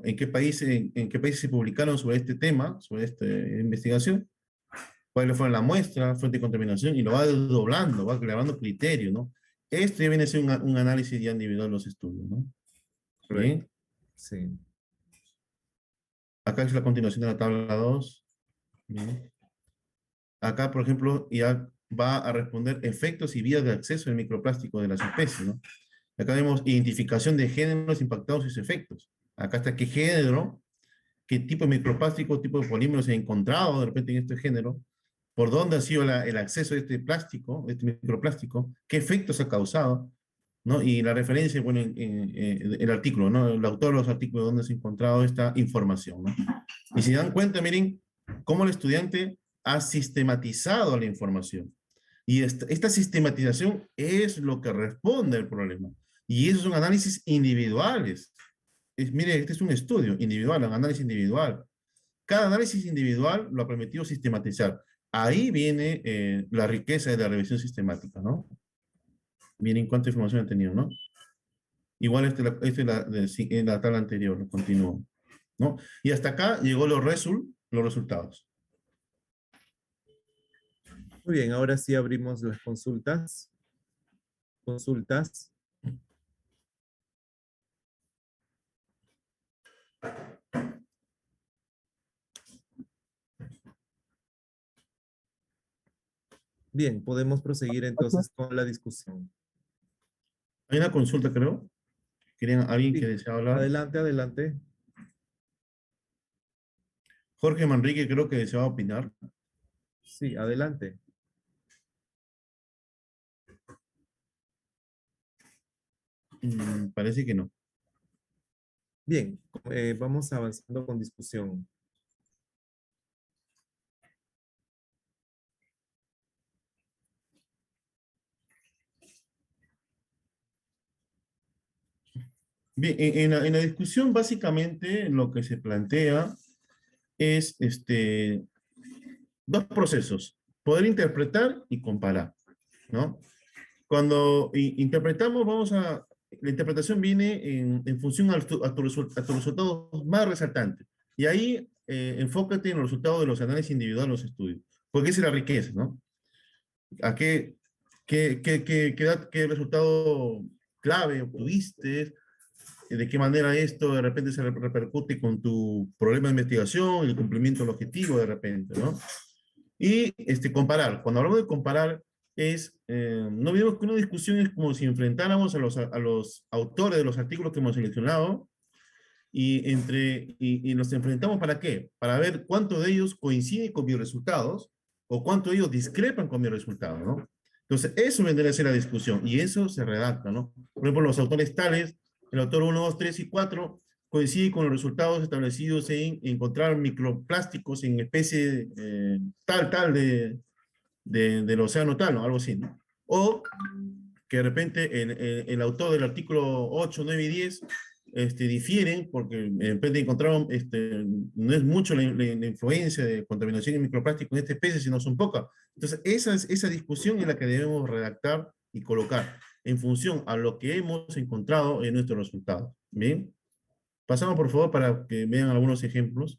S2: en qué países se publicaron sobre este tema, sobre esta investigación, cuáles fueron la muestra, fuente de contaminación, y lo va desdoblando, va elevando criterio, ¿no? Esto ya viene a ser un análisis ya individual de los estudios, ¿no?
S1: Correcto.
S2: Bien.
S1: Sí.
S2: Acá es la continuación de la tabla 2. Bien. Acá, por ejemplo, ya va a responder efectos y vías de acceso al microplástico de las especies, ¿no? Acá vemos identificación de géneros impactados y sus efectos. Acá está qué género, qué tipo de microplástico, tipo de polímero se ha encontrado de repente en este género, por dónde ha sido el acceso de este plástico, de este microplástico, qué efectos ha causado, ¿no? Y la referencia, bueno, el artículo, ¿no? El autor de los artículos donde se ha encontrado esta información, ¿no? Y si dan cuenta, miren, cómo el estudiante ha sistematizado la información. Y esta sistematización es lo que responde al problema. Y esos son análisis individuales. Mire, este es un estudio individual, un análisis individual. Cada análisis individual lo ha permitido sistematizar. Ahí viene la riqueza de la revisión sistemática, ¿no? Miren cuánta información ha tenido, ¿no? Igual en la tabla anterior, lo continúo, ¿no? Y hasta acá llegó los resultados.
S1: Muy bien, ahora sí abrimos las consultas. Consultas. Bien, podemos proseguir entonces con la discusión.
S2: Hay una consulta, creo. ¿Querían alguien que
S1: Sí,
S2: desea hablar?
S1: adelante, adelante.
S2: Jorge Manrique creo que deseaba opinar.
S1: Sí, adelante.
S2: Parece que no.
S1: Bien, vamos avanzando con discusión.
S2: Bien, en la discusión básicamente lo que se plantea es dos procesos, poder interpretar y comparar, ¿no? Cuando interpretamos, la interpretación viene en función a tus resultados más resaltantes. Y ahí enfócate en los resultados de los análisis individuales de los estudios, porque esa es la riqueza, ¿no? ¿A qué resultado clave obtuviste? ¿De qué manera esto de repente se repercute con tu problema de investigación, el cumplimiento del objetivo de repente, ¿no? Y comparar. Cuando hablamos de comparar, no olvidemos que una discusión es como si enfrentáramos a los autores de los artículos que hemos seleccionado y nos enfrentamos ¿para qué? Para ver cuánto de ellos coinciden con mis resultados o cuánto de ellos discrepan con mis resultados, ¿no? Entonces, eso vendría a ser la discusión y eso se redacta, ¿no? Por ejemplo, los autores tales, el autor 1, 2, 3 y 4 coincide con los resultados establecidos en encontrar microplásticos en especie tal del océano tal, ¿no? Algo así, ¿no? O que de repente el autor del artículo 8, 9 y 10 difieren porque de repente encontraron, no es mucho la influencia de contaminación en microplástico en esta especie, sino son pocas. Entonces, esa discusión es la que debemos redactar y colocar en función a lo que hemos encontrado en nuestros resultados. Bien, pasamos por favor para que vean algunos ejemplos.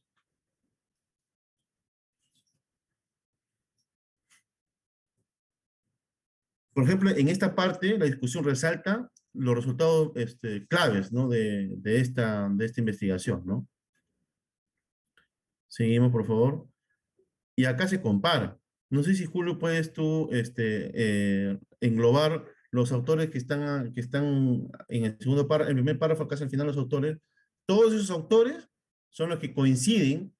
S2: Por ejemplo, en esta parte la discusión resalta los resultados claves, ¿no? de esta investigación, ¿no? Seguimos, por favor. Y acá se compara. No sé si Julio puedes tú englobar los autores que están en el el primer párrafo, acá es al final los autores. Todos esos autores son los que coinciden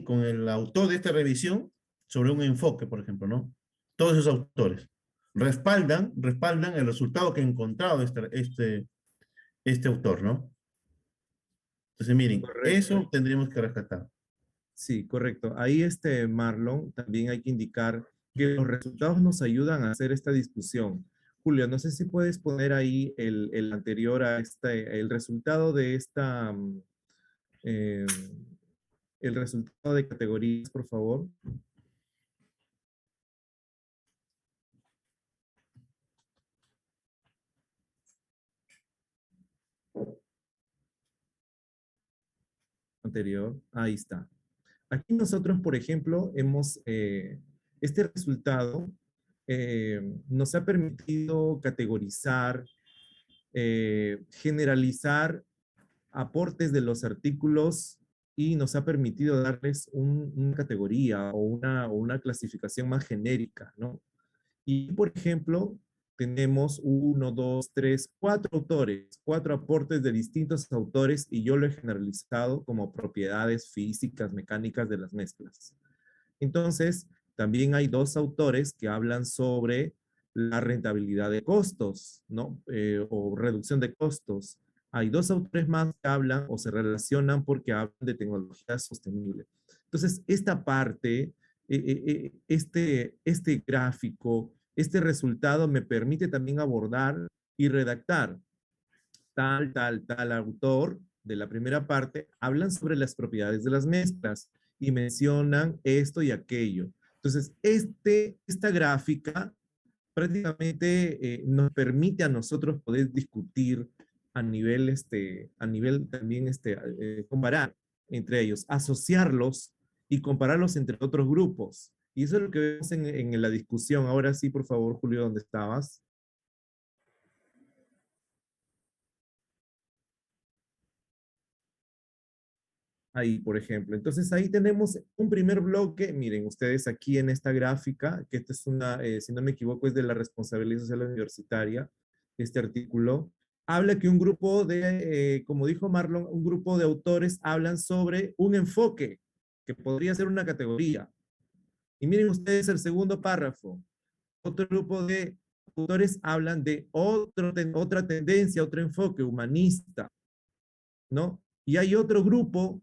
S2: con el autor de esta revisión sobre un enfoque, por ejemplo, ¿no? Todos esos autores respaldan el resultado que ha encontrado este autor, ¿no? Entonces, miren,
S1: Correcto.
S2: eso tendríamos que rescatar.
S1: Sí, correcto. Ahí, Marlon, también hay que indicar que los resultados nos ayudan a hacer esta discusión. Julio, no sé si puedes poner ahí el anterior a el resultado de eh, el resultado de categorías, por favor. Anterior, ahí está. Aquí nosotros, por ejemplo, este resultado nos ha permitido categorizar, generalizar aportes de los artículos y nos ha permitido darles una categoría o una clasificación más genérica, ¿no? Y, por ejemplo, tenemos uno, dos, tres, cuatro autores, cuatro aportes de distintos autores y yo lo he generalizado como propiedades físicas, mecánicas de las mezclas. Entonces, también hay dos autores que hablan sobre la rentabilidad de costos, ¿no? O reducción de costos. Hay dos autores más que hablan o se relacionan porque hablan de tecnología sostenible. Entonces, esta parte, este gráfico, este resultado me permite también abordar y redactar tal autor de la primera parte, hablan sobre las propiedades de las mezclas y mencionan esto y aquello. Entonces, esta gráfica prácticamente nos permite a nosotros poder discutir a nivel también comparar entre ellos, asociarlos y compararlos entre otros grupos. Y eso es lo que vemos en la discusión. Ahora sí, por favor, Julio, ¿dónde estabas? Ahí, por ejemplo. Entonces, ahí tenemos un primer bloque. Miren, ustedes aquí en esta gráfica, que esta es si no me equivoco, es de la responsabilidad social universitaria, este artículo, habla que un grupo como dijo Marlon, un grupo de autores hablan sobre un enfoque que podría ser una categoría. Y miren ustedes el segundo párrafo. Otro grupo de autores hablan de otra tendencia, otro enfoque humanista, ¿no? Y hay otro grupo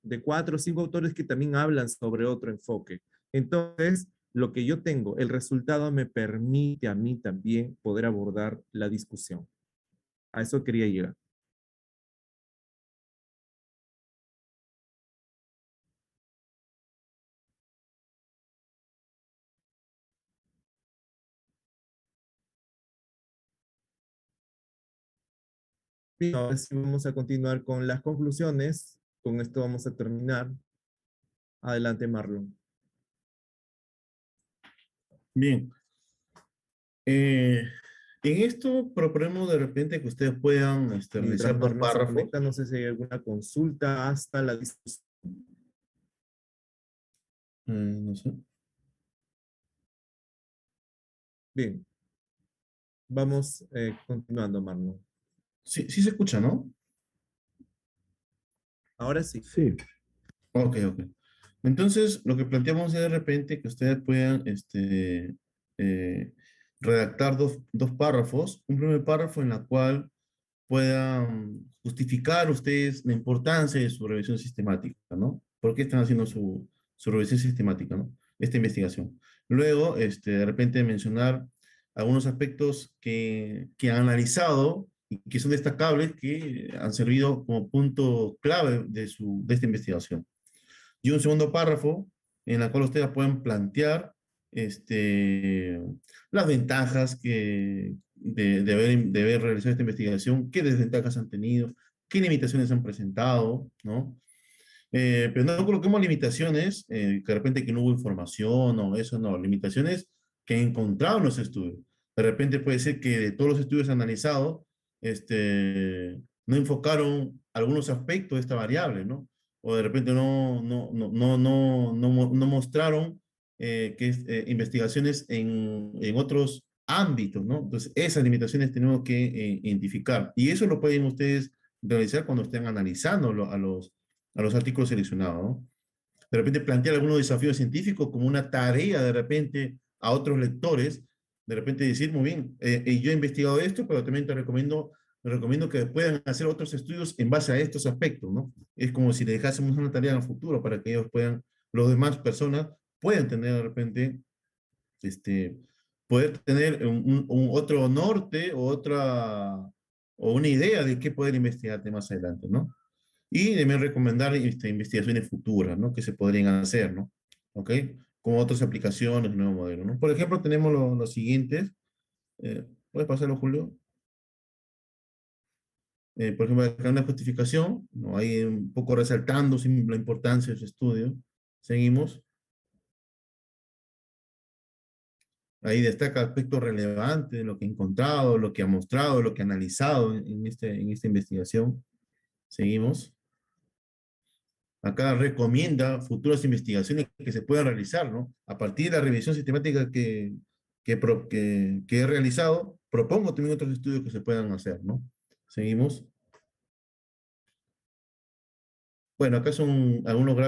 S1: de cuatro o cinco autores que también hablan sobre otro enfoque. Entonces, lo que yo tengo, el resultado me permite a mí también poder abordar la discusión. A eso quería llegar. Bien, ahora sí vamos a continuar con las conclusiones. Con esto vamos a terminar. Adelante, Marlon.
S2: Bien. En esto proponemos de repente que ustedes puedan
S1: Mientras
S2: realizar dos
S1: Marlon se
S2: párrafos.
S1: conecta, no sé si hay alguna consulta hasta la discusión.
S2: No sé.
S1: Bien, vamos continuando, Marlon.
S2: Sí, sí se escucha, ¿no?
S1: Ahora sí.
S3: Sí,
S2: Ok, ok. Entonces, lo que planteamos es de repente que ustedes puedan eh, redactar dos párrafos. Un primer párrafo en la cual puedan justificar ustedes la importancia de su revisión sistemática, ¿no? ¿Por qué están haciendo su revisión sistemática, ¿no? Esta investigación. Luego, de repente mencionar algunos aspectos que han analizado y que son destacables, que han servido como punto clave de esta investigación. Y un segundo párrafo en la cual ustedes pueden plantear este, las ventajas de haber realizado esta investigación, qué desventajas han tenido, qué limitaciones han presentado, ¿no? Pero no coloquemos limitaciones, que de repente que no hubo información o eso, no, limitaciones que he encontrado en los estudios. De repente puede ser que de todos los estudios analizados, no enfocaron algunos aspectos de esta variable, ¿no? O de repente no mostraron investigaciones en otros ámbitos, ¿no? Entonces, esas limitaciones tenemos que identificar. Y eso lo pueden ustedes realizar cuando estén analizando a los artículos seleccionados, ¿no? De repente plantear algunos desafíos científicos como una tarea de repente a otros lectores, de repente decir, muy bien, yo he investigado esto, pero también te recomiendo que puedan hacer otros estudios en base a estos aspectos, ¿no? Es como si le dejásemos una tarea en el futuro para que ellos puedan, los demás personas puedan tener de repente, este, poder tener un otro norte o o una idea de qué poder investigarte más adelante, ¿no? Y también recomendar investigaciones futuras, ¿no? Que se podrían hacer, ¿no? ¿Ok? Con otras aplicaciones, nuevo modelo, ¿no? Por ejemplo, tenemos los siguientes. ¿Puedes pasarlo, Julio? Por ejemplo, acá una justificación, ¿no? Ahí un poco resaltando la importancia de su estudio. Seguimos. Ahí destaca aspectos relevantes de lo que ha encontrado, lo que ha mostrado, lo que ha analizado en esta investigación. Seguimos. Acá recomienda futuras investigaciones que se puedan realizar, ¿no? A partir de la revisión sistemática que he realizado, propongo también otros estudios que se puedan hacer, ¿no? Seguimos. Bueno, acá son algunos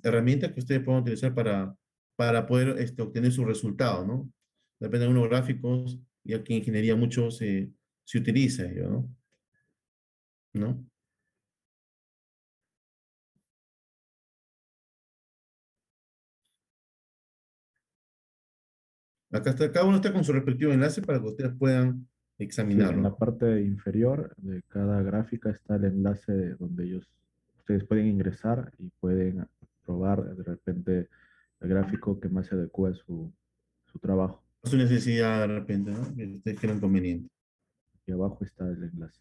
S2: herramientas que ustedes pueden utilizar para poder obtener sus resultados, ¿no? Depende de algunos gráficos, y aquí en ingeniería mucho se utiliza ello, ¿no? ¿No? Acá está, cada uno está con su respectivo enlace para que ustedes puedan
S3: sí, en
S2: examinarlo,
S3: la
S2: ¿no?
S3: parte inferior de cada gráfica está el enlace donde ustedes pueden ingresar y pueden probar de repente el gráfico que más se adecua a su trabajo.
S2: Su necesidad de repente, ¿no? Que ustedes crean conveniente.
S3: Y abajo está el enlace.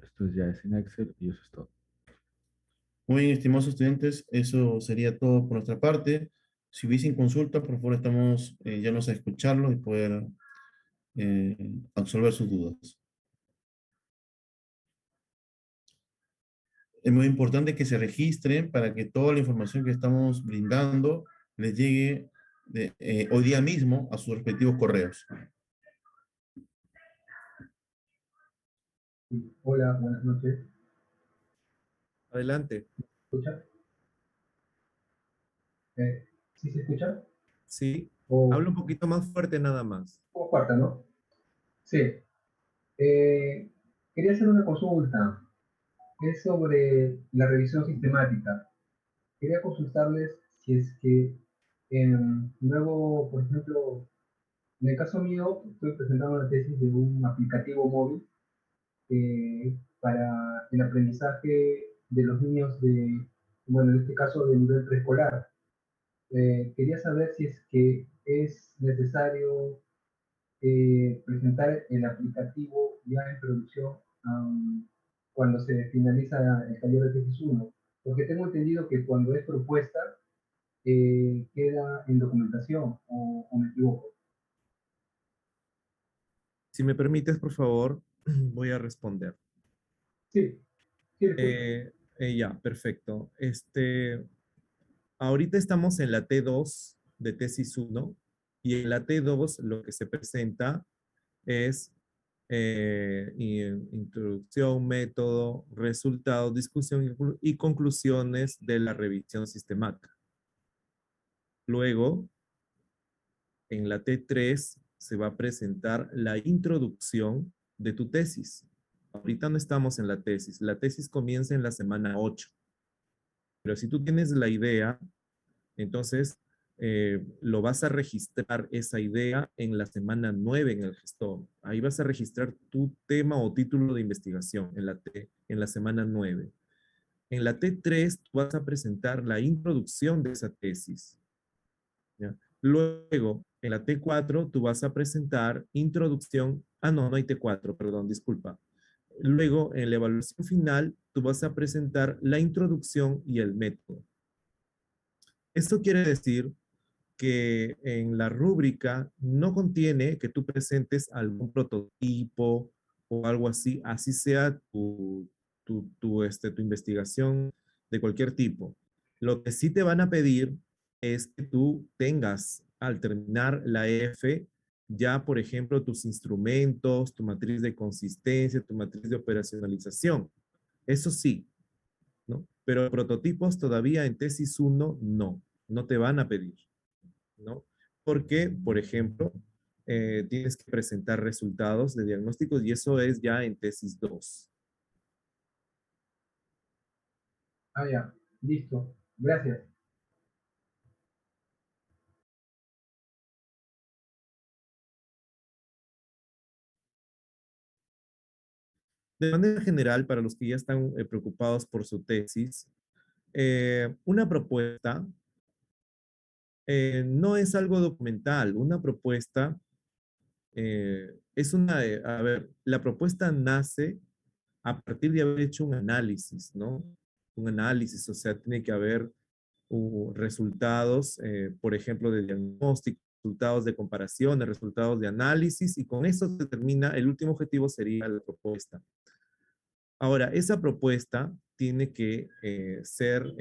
S3: Esto ya es en Excel y eso es todo.
S2: Muy bien, estimados estudiantes, eso sería todo por nuestra parte. Si hubiesen consulta, por favor, estamos llanos a escucharlo y poder absolver sus dudas. Es muy importante que se registren para que toda la información que estamos brindando les llegue hoy día mismo a sus respectivos correos.
S5: Sí, hola, buenas noches.
S1: Adelante.
S5: ¿Escucha? ¿Sí se escucha?
S1: Sí.
S5: O,
S1: Habla un poquito más fuerte nada más.
S5: o cuarta, ¿no? Sí. Quería hacer una consulta. Es sobre la revisión sistemática. Quería consultarles si es que luego, por ejemplo, en el caso mío, estoy presentando la tesis de un aplicativo móvil para el aprendizaje de los niños bueno, en este caso de nivel preescolar. Quería saber si es que es necesario presentar el aplicativo ya en producción, cuando se finaliza el taller de tesis 1? Porque tengo entendido que cuando es propuesta, queda en documentación, o me equivoco.
S1: Si me permites, por favor, voy a responder.
S5: Sí, sí, escucho.
S1: Ya, perfecto. Ahorita estamos en la T2 de tesis 1 y en la T2 lo que se presenta es introducción, método, resultados, discusión y conclusiones de la revisión sistemática. Luego, en la T3 se va a presentar la introducción de tu tesis. Ahorita no estamos en la tesis comienza en la semana 8. Pero si tú tienes la idea, entonces lo vas a registrar esa idea en la semana 9 en el gestor. Ahí vas a registrar tu tema o título de investigación en la semana 9. En la T3 tú vas a presentar la introducción de esa tesis. ¿Ya? Luego, en la T4 tú vas a presentar introducción, no hay T4, perdón, disculpa. Luego, en la evaluación final, tú vas a presentar la introducción y el método. Esto quiere decir que en la rúbrica no contiene que tú presentes algún prototipo o algo así, así sea tu investigación de cualquier tipo. Lo que sí te van a pedir es que tú tengas, al terminar la EF, ya, por ejemplo, tus instrumentos, tu matriz de consistencia, tu matriz de operacionalización. Eso sí, ¿no? Pero prototipos todavía en tesis 1 no te van a pedir, ¿no? Porque, por ejemplo, tienes que presentar resultados de diagnósticos y eso es ya en tesis 2.
S5: Ah, ya, listo. Gracias.
S1: De manera general, para los que ya están preocupados por su tesis, una propuesta no es algo documental. Una propuesta es a ver, la propuesta nace a partir de haber hecho un análisis, ¿no? Un análisis, o sea, tiene que haber resultados, por ejemplo, de diagnóstico, resultados de comparación, resultados de análisis, y con eso se determina, el último objetivo sería la propuesta. Ahora, esa propuesta tiene que ser,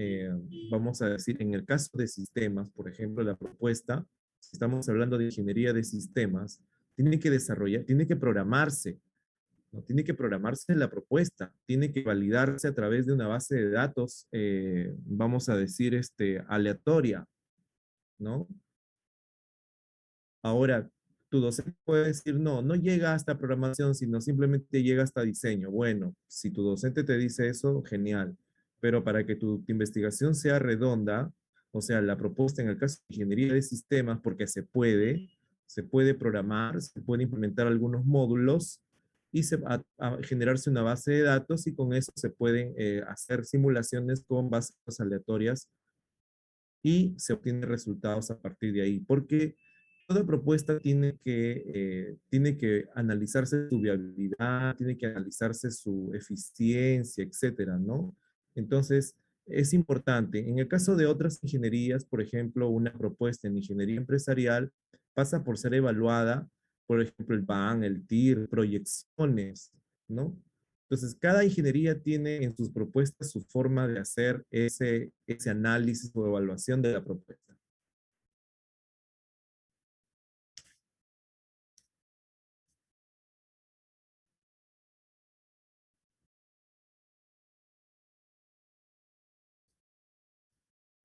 S1: vamos a decir, en el caso de sistemas, por ejemplo, la propuesta, si estamos hablando de ingeniería de sistemas, tiene que desarrollar, tiene que programarse, ¿no? Tiene que programarse la propuesta, tiene que validarse a través de una base de datos, vamos a decir, aleatoria, ¿no? Ahora, tu docente puede decir, no llega hasta programación, sino simplemente llega hasta diseño. Bueno, si tu docente te dice eso, genial. Pero para que tu investigación sea redonda, o sea, la propuesta en el caso de ingeniería de sistemas, porque se puede programar, se puede implementar algunos módulos y a generarse una base de datos y con eso se pueden hacer simulaciones con bases aleatorias y se obtienen resultados a partir de ahí. Porque toda propuesta tiene que analizarse su viabilidad, tiene que analizarse su eficiencia, etcétera, ¿no? Entonces, es importante. En el caso de otras ingenierías, por ejemplo, una propuesta en ingeniería empresarial pasa por ser evaluada, por ejemplo, el PAN, el TIR, proyecciones, ¿no? Entonces, cada ingeniería tiene en sus propuestas su forma de hacer ese análisis o evaluación de la propuesta.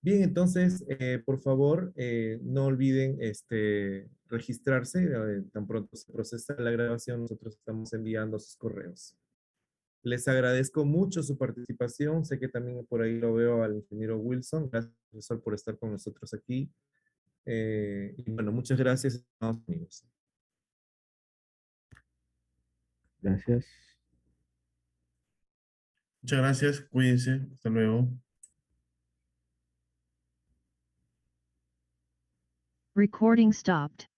S1: Bien, entonces, por favor, no olviden registrarse. Tan pronto se procesa la grabación, nosotros estamos enviando sus correos. Les agradezco mucho su participación. Sé que también por ahí lo veo al ingeniero Wilson. Gracias, profesor, por estar con nosotros aquí. Y bueno, muchas gracias, estimados amigos.
S3: Gracias.
S2: Muchas gracias, cuídense, hasta luego.
S6: Recording stopped.